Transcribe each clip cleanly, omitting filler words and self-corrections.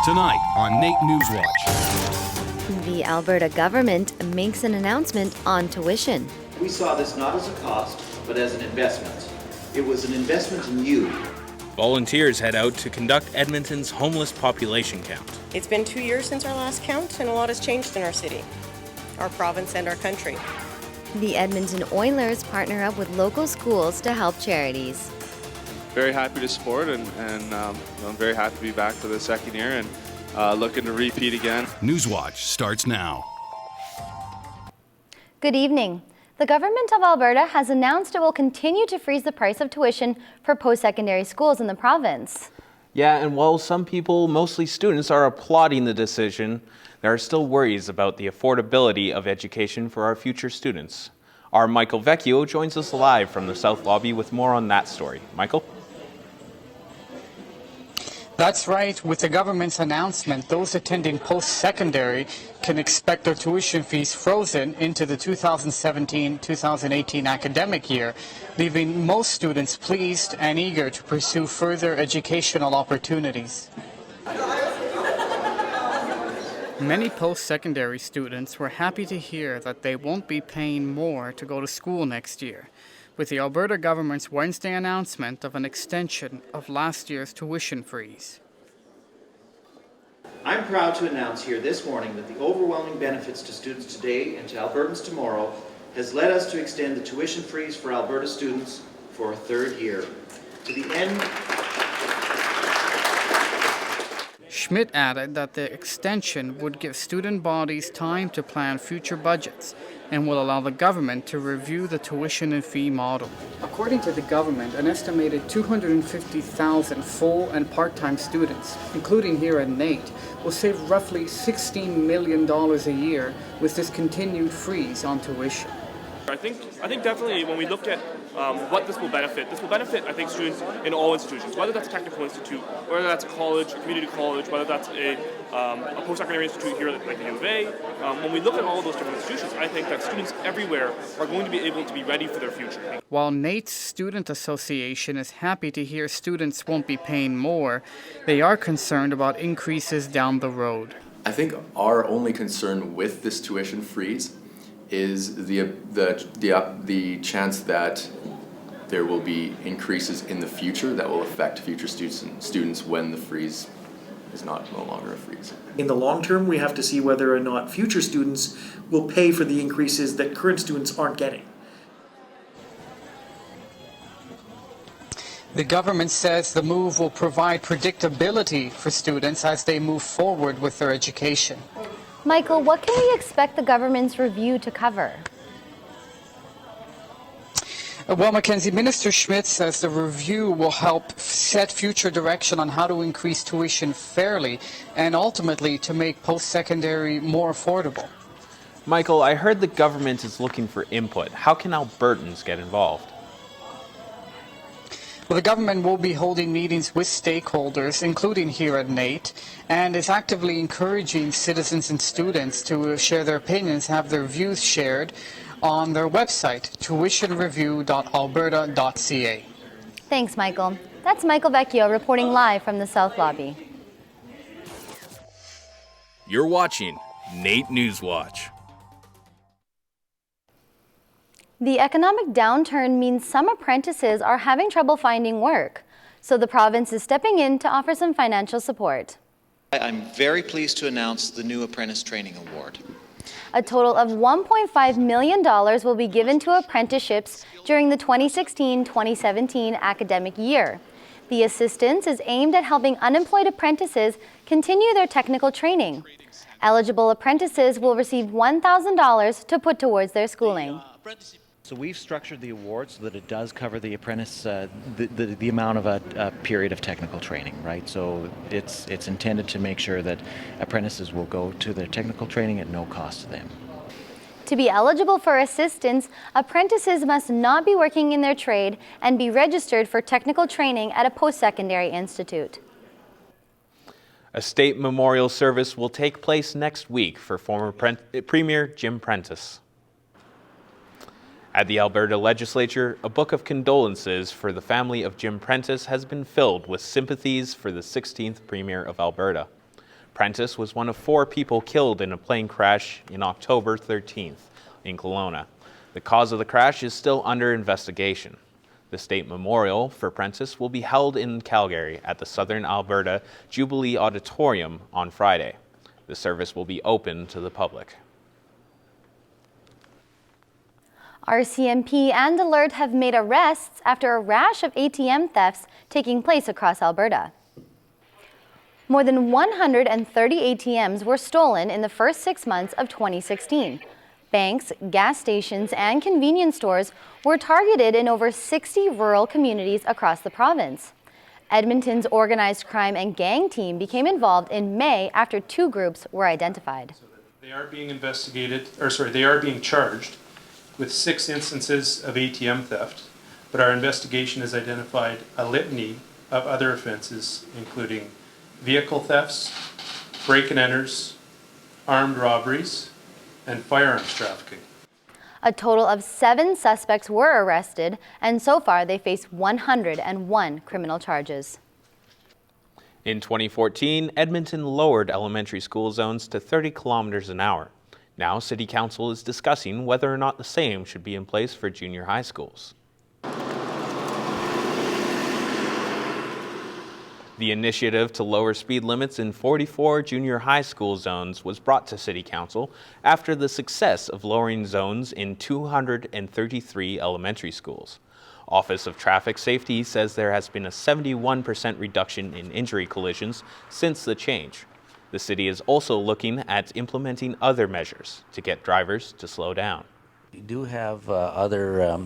Tonight on Nait Newswatch. The Alberta government makes an announcement on tuition. We saw this not as a cost, but as an investment. It was an investment in you. Volunteers head out to conduct Edmonton's homeless population count. It's been 2 years since our last count, and a lot has changed in our city, our province, and our country. The Edmonton Oilers partner up with local schools to help charities. Very happy to support, and I'm very happy to be back for the second year and looking to repeat again. Newswatch starts now. Good evening. The government of Alberta has announced it will continue to freeze the price of tuition for post-secondary schools in the province. Yeah, and while some people, mostly students, are applauding the decision, there are still worries about the affordability of education for our future students. Our Michael Vecchio joins us live from the South Lobby with more on that story. Michael? That's right. With the government's announcement, those attending post-secondary can expect their tuition fees frozen into the 2017-2018 academic year, leaving most students pleased and eager to pursue further educational opportunities. Many post-secondary students were happy to hear that they won't be paying more to go to school next year, with the Alberta government's Wednesday announcement of an extension of last year's tuition freeze. I'm proud to announce here this morning that the overwhelming benefits to students today and to Albertans tomorrow has led us to extend the tuition freeze for Alberta students for a third year. To the end. Schmidt added that the extension would give student bodies time to plan future budgets and will allow the government to review the tuition and fee model. According to the government, an estimated 250,000 full and part-time students, including here at Nait, will save roughly $16 million a year with this continued freeze on tuition. I think definitely when we look at what this will benefit, I think, students in all institutions, whether that's a technical institute, whether that's a college, a community college, whether that's a post-secondary institute here like the U of A. When we look at all of those different institutions, I think that students everywhere are going to be able to be ready for their future. While Nait's Student Association is happy to hear students won't be paying more, they are concerned about increases down the road. I think our only concern with this tuition freeze is the chance that there will be increases in the future that will affect future students when the freeze is no longer a freeze. In the long term, we have to see whether or not future students will pay for the increases that current students aren't getting. The government says the move will provide predictability for students as they move forward with their education. Michael, what can we expect the government's review to cover? Well, Mackenzie, Minister Schmidt says the review will help set future direction on how to increase tuition fairly and ultimately to make post-secondary more affordable. Michael, I heard the government is looking for input. How can Albertans get involved? Well, the government will be holding meetings with stakeholders, including here at Nait, and is actively encouraging citizens and students to share their opinions, have their views shared on their website, tuitionreview.alberta.ca. Thanks, Michael. That's Michael Vecchio reporting live from the South Lobby. You're watching Nait Newswatch. The economic downturn means some apprentices are having trouble finding work, so the province is stepping in to offer some financial support. I'm very pleased to announce the new Apprentice Training Award. A total of $1.5 million will be given to apprenticeships during the 2016-2017 academic year. The assistance is aimed at helping unemployed apprentices continue their technical training. Eligible apprentices will receive $1,000 to put towards their schooling. So we've structured the award so that it does cover the apprentice, the amount of a period of technical training, right? So it's intended to make sure that apprentices will go to their technical training at no cost to them. To be eligible for assistance, apprentices must not be working in their trade and be registered for technical training at a post-secondary institute. A state memorial service will take place next week for former Premier Jim Prentice. At the Alberta Legislature, a book of condolences for the family of Jim Prentice has been filled with sympathies for the 16th Premier of Alberta. Prentice was one of 4 people killed in a plane crash in October 13th in Kelowna. The cause of the crash is still under investigation. The state memorial for Prentice will be held in Calgary at the Southern Alberta Jubilee Auditorium on Friday. The service will be open to the public. RCMP and Alert have made arrests after a rash of ATM thefts taking place across Alberta. More than 130 ATMs were stolen in the first 6 months of 2016. Banks, gas stations, and convenience stores were targeted in over 60 rural communities across the province. Edmonton's organized crime and gang team became involved in May after 2 groups were identified. They are being they are being charged with 6 instances of ATM theft, but our investigation has identified a litany of other offenses, including vehicle thefts, break-and-enters, armed robberies, and firearms trafficking. A total of 7 suspects were arrested, and so far they face 101 criminal charges. In 2014, Edmonton lowered elementary school zones to 30 kilometers an hour. Now, City Council is discussing whether or not the same should be in place for junior high schools. The initiative to lower speed limits in 44 junior high school zones was brought to City Council after the success of lowering zones in 233 elementary schools. Office of Traffic Safety says there has been a 71% reduction in injury collisions since the change. The city is also looking at implementing other measures to get drivers to slow down. We do have other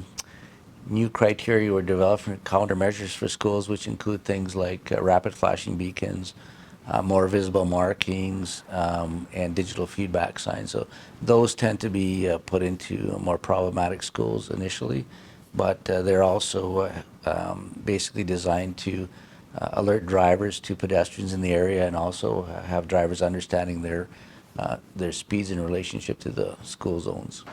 new criteria or development countermeasures for schools, which include things like rapid flashing beacons, more visible markings, and digital feedback signs. So those tend to be put into more problematic schools initially, but they're also basically designed to alert drivers to pedestrians in the area and also have drivers understanding their speeds in relationship to the school zones.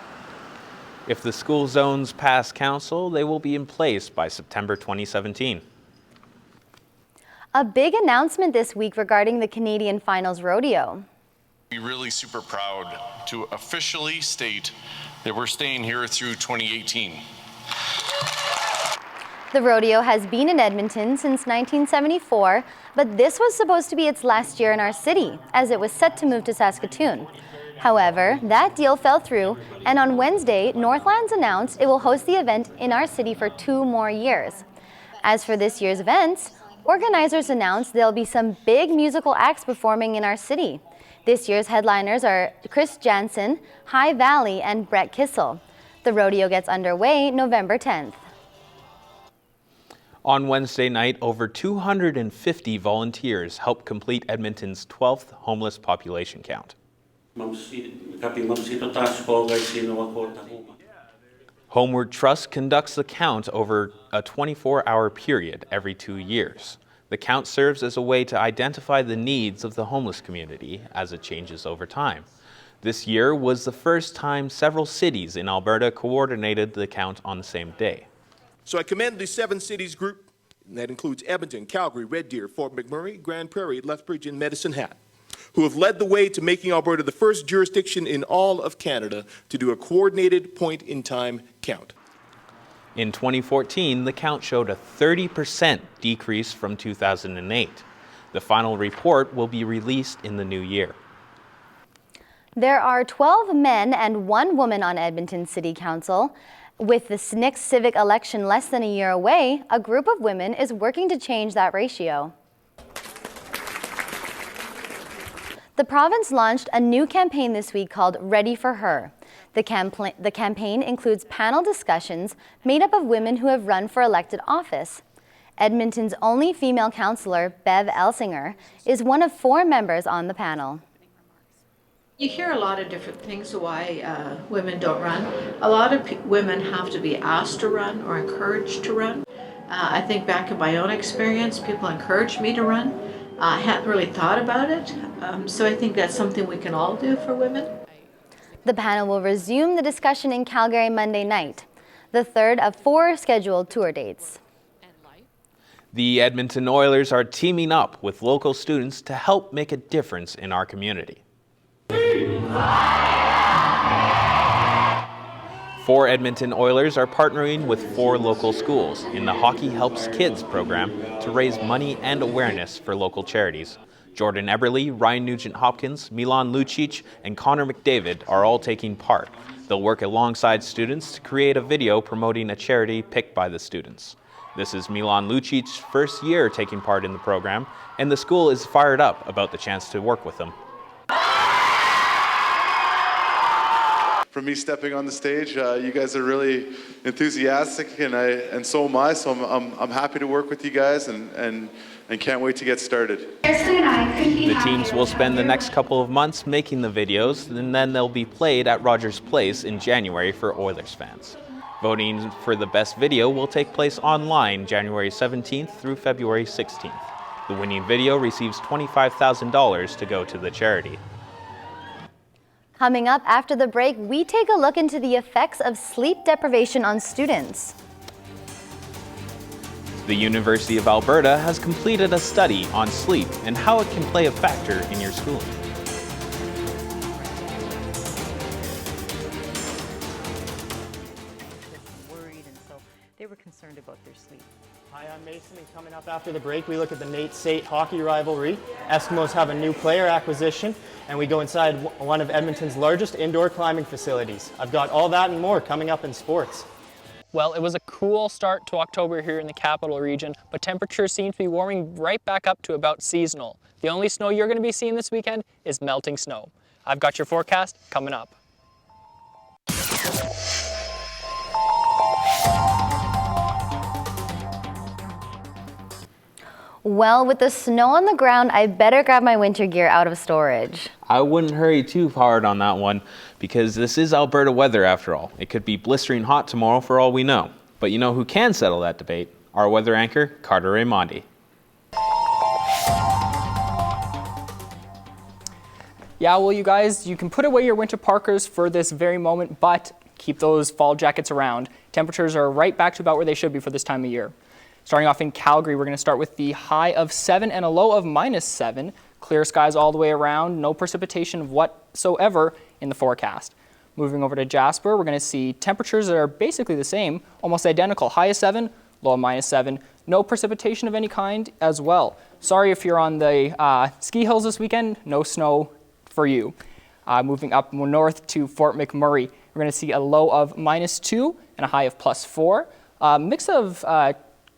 If the school zones pass council, they will be in place by September 2017. A big announcement this week regarding the Canadian Finals Rodeo. We're really super proud to officially state that we're staying here through 2018. The rodeo has been in Edmonton since 1974, but this was supposed to be its last year in our city, as it was set to move to Saskatoon. However, that deal fell through, and on Wednesday, Northlands announced it will host the event in our city for 2 more years. As for this year's events, organizers announced there'll be some big musical acts performing in our city. This year's headliners are Chris Jansen, High Valley, and Brett Kissel. The rodeo gets underway November 10th. On Wednesday night, over 250 volunteers helped complete Edmonton's 12th homeless population count. Homeward Trust conducts the count over a 24-hour period every 2 years. The count serves as a way to identify the needs of the homeless community as it changes over time. This year was the first time several cities in Alberta coordinated the count on the same day. So I commend the 7 cities group, and that includes Edmonton, Calgary, Red Deer, Fort McMurray, Grand Prairie, Lethbridge, and Medicine Hat, who have led the way to making Alberta the first jurisdiction in all of Canada to do a coordinated point-in-time count. In 2014, the count showed a 30% decrease from 2008. The final report will be released in the new year. There are 12 men and 1 woman on Edmonton City Council. With the next civic election less than a year away, a group of women is working to change that ratio. The province launched a new campaign this week called Ready for Her. The campaign includes panel discussions made up of women who have run for elected office. Edmonton's only female councillor, Bev Elsinger, is one of 4 members on the panel. You hear a lot of different things why women don't run. A lot of women have to be asked to run or encouraged to run. I think back in my own experience, people encouraged me to run. I hadn't really thought about it, so I think that's something we can all do for women. The panel will resume the discussion in Calgary Monday night, the 3rd of 4 scheduled tour dates. The Edmonton Oilers are teaming up with local students to help make a difference in our community. 4 Edmonton Oilers are partnering with 4 local schools in the Hockey Helps Kids program to raise money and awareness for local charities. Jordan Eberle, Ryan Nugent-Hopkins, Milan Lucic, and Connor McDavid are all taking part. They'll work alongside students to create a video promoting a charity picked by the students. This is Milan Lucic's first year taking part in the program, and the school is fired up about the chance to work with them. For me stepping on the stage, you guys are really enthusiastic, and so am I. So I'm happy to work with you guys, and can't wait to get started. The teams will spend the next couple of months making the videos, and then they'll be played at Rogers Place in January for Oilers fans. Voting for the best video will take place online January 17th through February 16th. The winning video receives $25,000 to go to the charity. Coming up after the break, we take a look into the effects of sleep deprivation on students. The University of Alberta has completed a study on sleep and how it can play a factor in your schooling. Worried, and so they were concerned about their sleep. Hi, I'm Mason, and coming up after the break, we look at the Nait hockey rivalry. Eskimos have a new player acquisition, and we go inside one of Edmonton's largest indoor climbing facilities. I've got all that and more coming up in sports. Well, it was a cool start to October here in the capital region, but temperatures seem to be warming right back up to about seasonal. The only snow you're going to be seeing this weekend is melting snow. I've got your forecast coming up. Well, with the snow on the ground, I better grab my winter gear out of storage. I wouldn't hurry too hard on that one, because this is Alberta weather after all. It could be blistering hot tomorrow for all we know. But you know who can settle that debate? Our weather anchor, Carter Raimondi. Yeah, well, you guys, you can put away your winter parkers for this very moment, but keep those fall jackets around. Temperatures are right back to about where they should be for this time of year. Starting off in Calgary, we're going to start with the high of 7 and a low of -7. Clear skies all the way around, no precipitation whatsoever in the forecast. Moving over to Jasper, we're going to see temperatures that are basically the same, almost identical. High of 7, low of -7. No precipitation of any kind as well. Sorry if you're on the ski hills this weekend, no snow for you. Moving up north to Fort McMurray, we're going to see a low of -2 and a high of +4. Mix of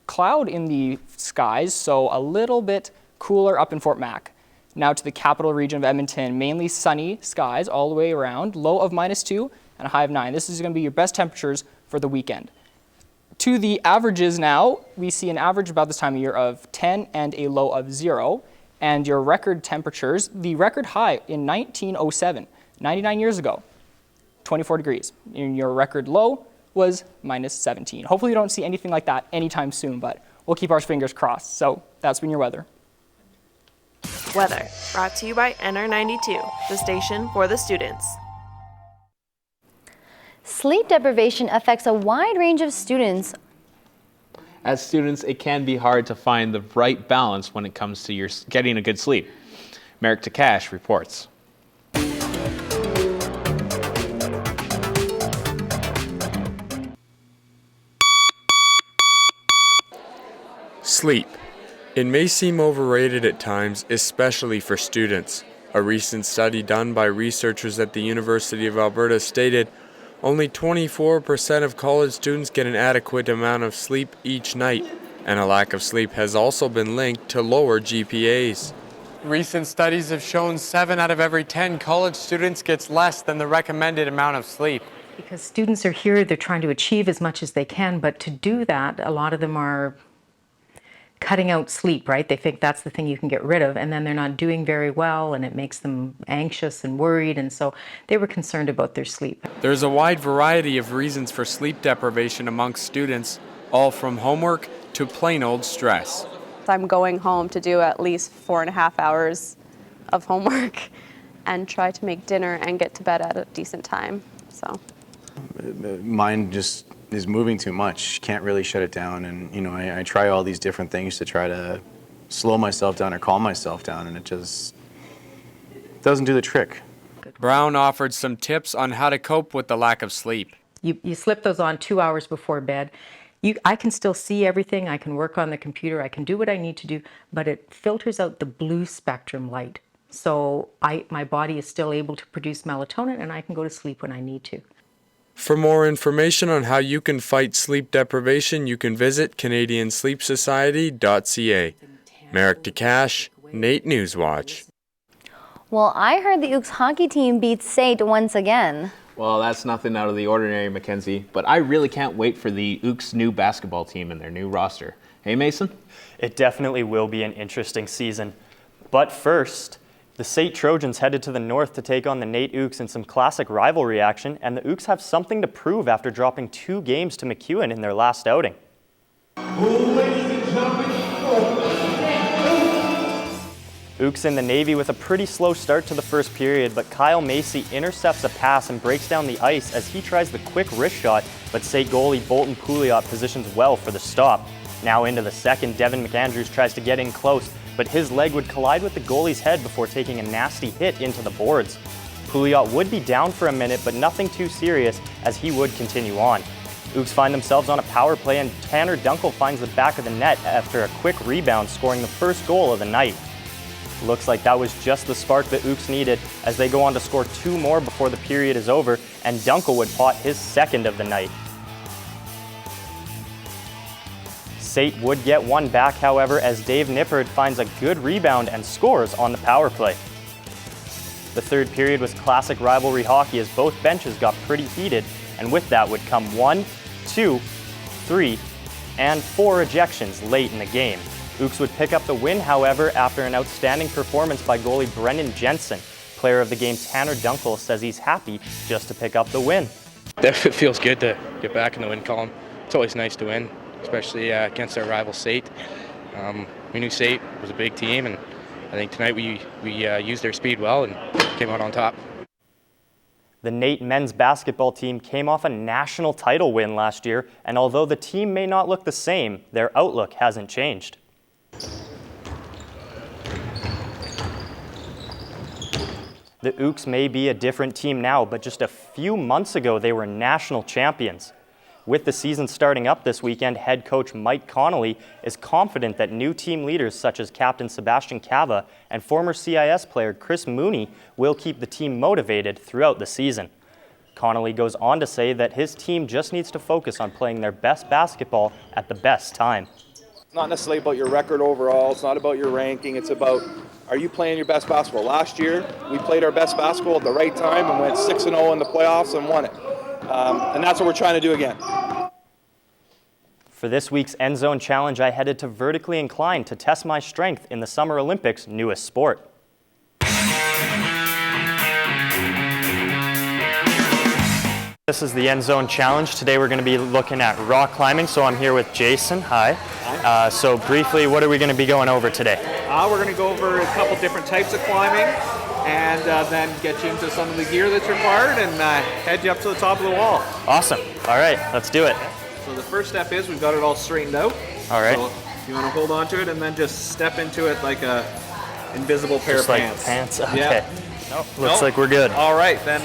cloud in the skies, so a little bit cooler up in Fort Mac. Now to the capital region of Edmonton, mainly sunny skies all the way around, low of -2 and a high of 9. This is going to be your best temperatures for the weekend. To the averages now, we see an average about this time of year of 10 and a low of 0. And your record temperatures, the record high in 1907, 99 years ago, 24 degrees. And your record low was -17. Hopefully you don't see anything like that anytime soon, but we'll keep our fingers crossed. So that's been your weather. Weather, brought to you by NR92, the station for the students. Sleep deprivation affects a wide range of students. As students, it can be hard to find the right balance when it comes to getting a good sleep. Merrick Takash reports. Sleep. It may seem overrated at times, especially for students. A recent study done by researchers at the University of Alberta stated only 24% of college students get an adequate amount of sleep each night, and a lack of sleep has also been linked to lower GPAs. Recent studies have shown 7 out of every 10 college students gets less than the recommended amount of sleep. Because students are here, they're trying to achieve as much as they can, but to do that, a lot of them are cutting out sleep, right? They think that's the thing you can get rid of, and then they're not doing very well, and it makes them anxious and worried, and so they were concerned about their sleep. There's a wide variety of reasons for sleep deprivation amongst students, all from homework to plain old stress. I'm going home to do at least 4.5 hours of homework and try to make dinner and get to bed at a decent time. So mine just is moving too much. Can't really shut it down. And, you know, I try all these different things to try to slow myself down or calm myself down, and it just doesn't do the trick. Brown offered some tips on how to cope with the lack of sleep. You slip those on 2 hours before bed. I can still see everything. I can work on the computer. I can do what I need to do, but it filters out the blue spectrum light. So my body is still able to produce melatonin, and I can go to sleep when I need to. For more information on how you can fight sleep deprivation, you can visit CanadianSleepSociety.ca. Merrick DeCash, Nait Newswatch. Well, I heard the Ooks hockey team beat Nait once again. Well, that's nothing out of the ordinary, Mackenzie, but I really can't wait for the Ooks' new basketball team and their new roster. Hey, Mason? It definitely will be an interesting season. But first, the Nait Trojans headed to the north to take on the Nait Ooks in some classic rivalry action, and the Ooks have something to prove after dropping 2 games to MacEwan in their last outing. Ooks in the Navy with a pretty slow start to the first period, but Kyle Macy intercepts a pass and breaks down the ice as he tries the quick wrist shot, but Nait goalie Bolton Pouliot positions well for the stop. Now into the second, Devin McAndrews tries to get in close, but his leg would collide with the goalie's head before taking a nasty hit into the boards. Pouliot would be down for a minute, but nothing too serious as he would continue on. Ooks find themselves on a power play, and Tanner Dunkel finds the back of the net after a quick rebound, scoring the first goal of the night. Looks like that was just the spark that Ooks needed as they go on to score 2 more before the period is over, and Dunkel would pot his second of the night. Nait would get one back, however, as Dave Nippard finds a good rebound and scores on the power play. The third period was classic rivalry hockey as both benches got pretty heated, and with that would come 1, 2, 3, and 4 ejections late in the game. Ooks would pick up the win, however, after an outstanding performance by goalie Brendan Jensen. Player of the game Tanner Dunkel says he's happy just to pick up the win. It feels good to get back in the win column. It's always nice to win, especially against our rival Nait. We knew Nait was a big team, and I think tonight we used their speed well and came out on top. The Nait men's basketball team came off a national title win last year, and although the team may not look the same, their outlook hasn't changed. The Ooks may be a different team now, but just a few months ago they were national champions. With the season starting up this weekend, head coach Mike Connolly is confident that new team leaders such as Captain Sebastian Cava and former CIS player Chris Mooney will keep the team motivated throughout the season. Connolly goes on to say that his team just needs to focus on playing their best basketball at the best time. It's not necessarily about your record overall, it's not about your ranking, it's about, are you playing your best basketball? Last year, we played our best basketball at the right time and went 6-0 in the playoffs and won it. And that's what we're trying to do again. For this week's Endzone Challenge, I headed to Vertically Inclined to test my strength in the Summer Olympics' newest sport. This is the Endzone Challenge. Today we're going to be looking at rock climbing, so I'm here with Jason. Hi. So briefly, what are we going to be going over today? We're going to go over a couple different types of climbing and then get you into some of the gear that's required and head you up to the top of the wall. Awesome. All right, let's do it. So the first step is we've got it all straightened out. All right. So you want to hold on to it and then just step into it like a invisible pair of pants. Pants? Okay. Yeah. Looks like we're good. All right, then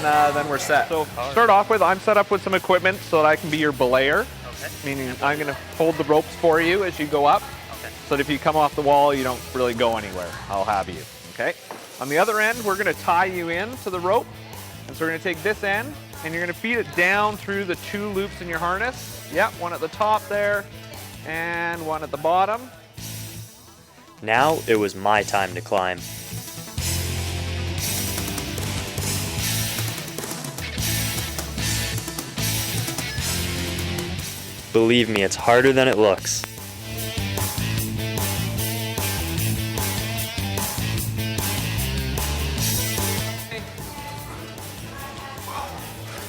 we're set. So start off with, I'm set up with some equipment so that I can be your belayer. Okay. Meaning I'm going to hold the ropes for you as you go up. Okay. So that if you come off the wall, you don't really go anywhere. I'll have you. Okay. On the other end, we're going to tie you in to the rope. And so we're going to take this end and you're going to feed it down through the 2 loops in your harness. Yep, one at the top there and one at the bottom. Now it was my time to climb. Believe me, it's harder than it looks.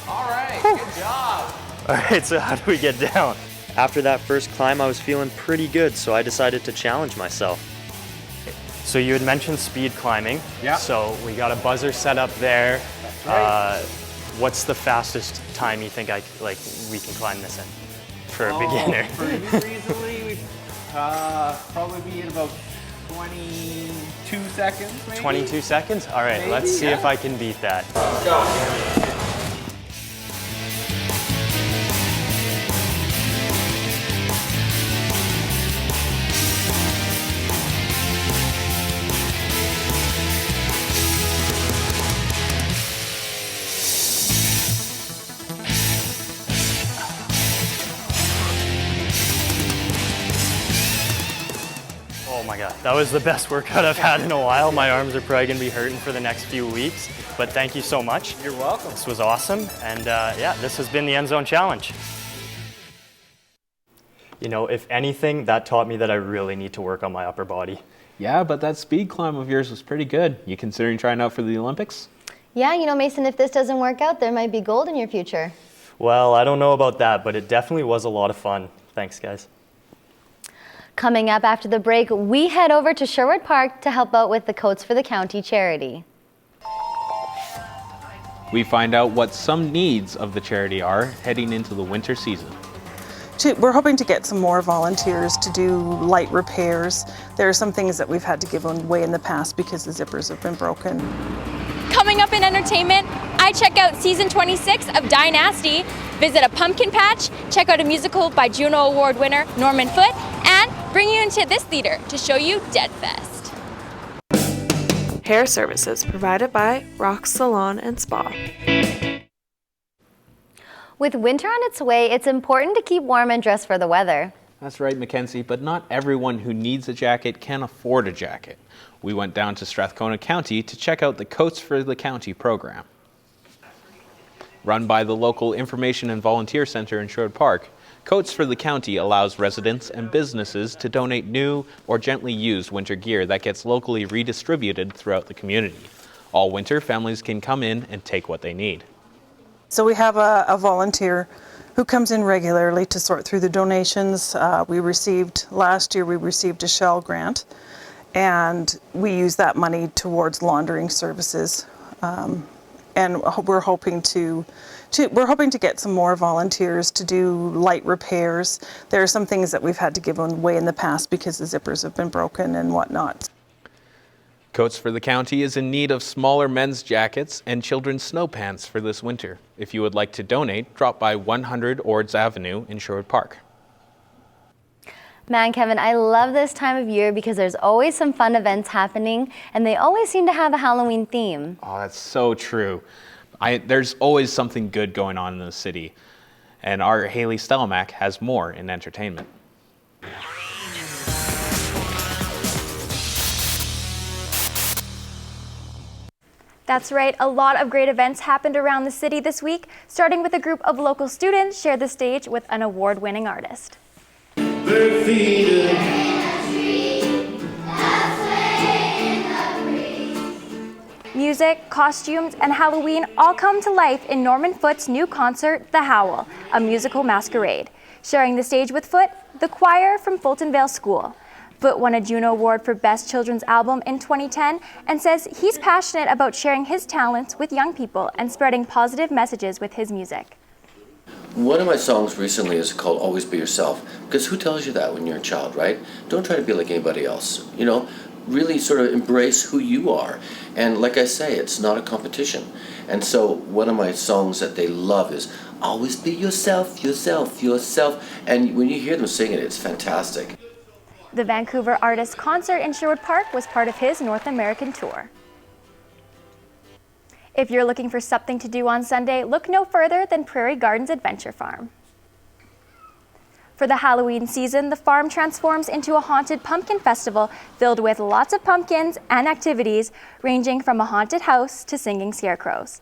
All right, good job. All right, so how do we get down? After that first climb, I was feeling pretty good, so I decided to challenge myself. So you had mentioned speed climbing. Yeah. So we got a buzzer set up there. That's right. What's the fastest time you think we can climb this in? for a beginner. For a new easily, we'd probably be at about 22 seconds, maybe? 22 seconds? All right, Maybe, let's see yeah. if I can beat that. Oh my God, that was the best workout I've had in a while. My arms are probably gonna be hurting for the next few weeks, but thank you so much. You're welcome. This was awesome, and yeah, this has been the Endzone Challenge. You know, if anything, that taught me that I really need to work on my upper body. Yeah, but that speed climb of yours was pretty good. You considering trying out for the Olympics? Yeah, you know, Mason, if this doesn't work out, there might be gold in your future. Well, I don't know about that, but it definitely was a lot of fun. Thanks, guys. Coming up after the break, we head over to Sherwood Park to help out with the Coats for the County charity. We find out what some needs of the charity are heading into the winter season. We're hoping to get some more volunteers to do light repairs. There are some things that we've had to give away in the past because the zippers have been broken. Coming up in entertainment, I check out season 26 of Dynasty, visit a pumpkin patch, check out a musical by Juno Award winner Norman Foote, and bring you into this theater to show you Dead Fest. Hair services provided by Rock Salon and Spa. With winter on its way, it's important to keep warm and dress for the weather. That's right, Mackenzie, but not everyone who needs a jacket can afford a jacket. We went down to Strathcona County to check out the Coats for the County program. Run by the local Information and Volunteer Center in Sherwood Park, Coats for the County allows residents and businesses to donate new or gently used winter gear that gets locally redistributed throughout the community. All winter, families can come in and take what they need. So we have a volunteer who comes in regularly to sort through the donations. Last year we received a Shell grant, and we use that money towards laundering services. And we're hoping to get some more volunteers to do light repairs. There are some things that we've had to give away in the past because the zippers have been broken and whatnot. Coats for the County is in need of smaller men's jackets and children's snow pants for this winter. If you would like to donate, drop by 100 Ords Avenue in Sherwood Park. Man, Kevin, I love this time of year because there's always some fun events happening, and they always seem to have a Halloween theme. Oh, that's so true. There's always something good going on in the city, and our Haley Stelmack has more in entertainment. That's right, a lot of great events happened around the city this week, starting with a group of local students shared the stage with an award-winning artist. Music, costumes, and Halloween all come to life in Norman Foote's new concert, The Howl, a musical masquerade. Sharing the stage with Foote, the choir from Fulton Vale School. Foote won a Juno Award for Best Children's Album in 2010 and says he's passionate about sharing his talents with young people and spreading positive messages with his music. One of my songs recently is called Always Be Yourself, because who tells you that when you're a child, right? Don't try to be like anybody else, you know? Really sort of embrace who you are. And like I say, it's not a competition. And so one of my songs that they love is Always Be Yourself, Yourself, Yourself. And when you hear them sing it, it's fantastic. The Vancouver artist's concert in Sherwood Park was part of his North American tour. If you're looking for something to do on Sunday, look no further than Prairie Gardens Adventure Farm. For the Halloween season, the farm transforms into a haunted pumpkin festival filled with lots of pumpkins and activities ranging from a haunted house to singing scarecrows.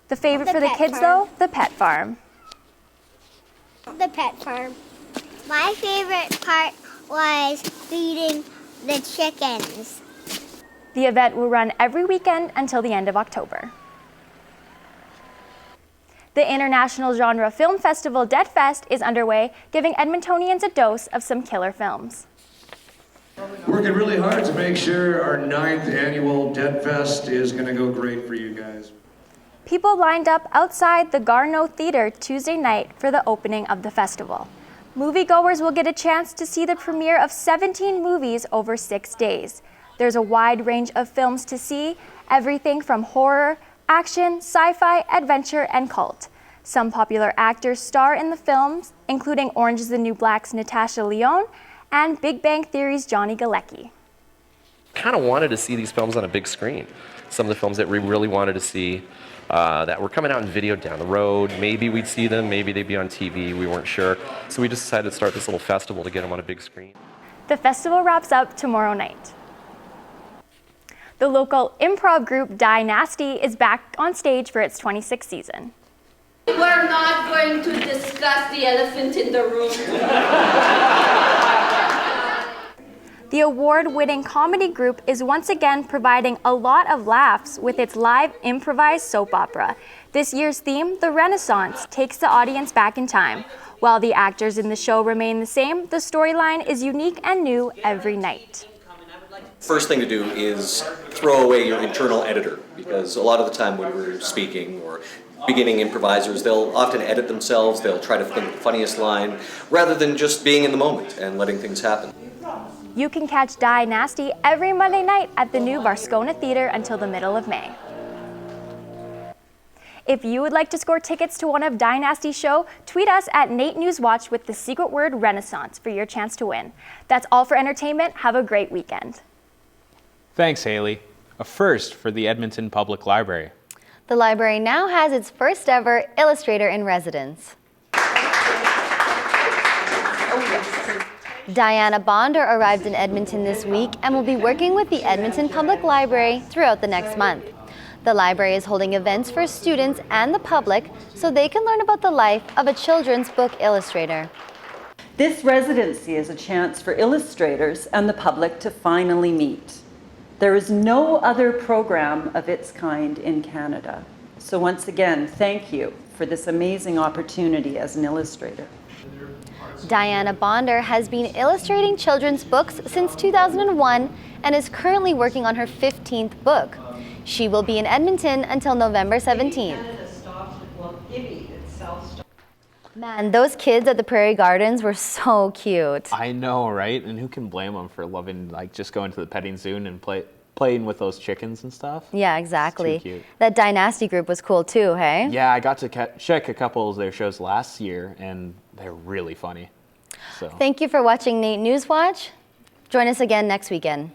The favorite for the kids, though, the pet farm. The pet farm. My favorite part was feeding the chickens. The event will run every weekend until the end of October. The International Genre Film Festival Dead Fest is underway, giving Edmontonians a dose of some killer films. Working really hard to make sure our 9th annual Dead Fest is going to go great for you guys. People lined up outside the Garneau Theatre Tuesday night for the opening of the festival. Moviegoers will get a chance to see the premiere of 17 movies over 6 days. There's a wide range of films to see, everything from horror, action, sci-fi, adventure, and cult. Some popular actors star in the films, including Orange is the New Black's Natasha Lyonne and Big Bang Theory's Johnny Galecki. Kind of wanted to see these films on a big screen. Some of the films that we really wanted to see that were coming out in video down the road. Maybe we'd see them, maybe they'd be on TV, we weren't sure. So we just decided to start this little festival to get them on a big screen. The festival wraps up tomorrow night. The local improv group Die Nasty is back on stage for its 26th season. We're not going to discuss the elephant in the room. The award-winning comedy group is once again providing a lot of laughs with its live improvised soap opera. This year's theme, The Renaissance, takes the audience back in time. While the actors in the show remain the same, the storyline is unique and new every night. First thing to do is throw away your internal editor, because a lot of the time when we're speaking or beginning improvisers, they'll often edit themselves, they'll try to think of the funniest line, rather than just being in the moment and letting things happen. You can catch Die Nasty every Monday night at the new Varscona Theatre until the middle of May. If you would like to score tickets to one of Die Nasty's show, tweet us at Nait Newswatch with the secret word Renaissance for your chance to win. That's all for entertainment. Have a great weekend. Thanks, Haley. A first for the Edmonton Public Library. The library now has its first ever illustrator in residence. Diana Bonder arrived in Edmonton this week and will be working with the Edmonton Public Library throughout the next month. The library is holding events for students and the public so they can learn about the life of a children's book illustrator. This residency is a chance for illustrators and the public to finally meet. There is no other program of its kind in Canada. So once again, thank you for this amazing opportunity as an illustrator. Diana Bonder has been illustrating children's books since 2001 and is currently working on her 15th book. She will be in Edmonton until November 17th. Man, those kids at the Prairie Gardens were so cute. I know, right? And who can blame them for loving, like, just going to the petting zoo and playing with those chickens and stuff? Yeah, exactly. It's too cute. That Dynasty group was cool too, hey? Yeah, I got to check a couple of their shows last year, and they're really funny. So. Thank you for watching Nait Newswatch. Join us again next weekend.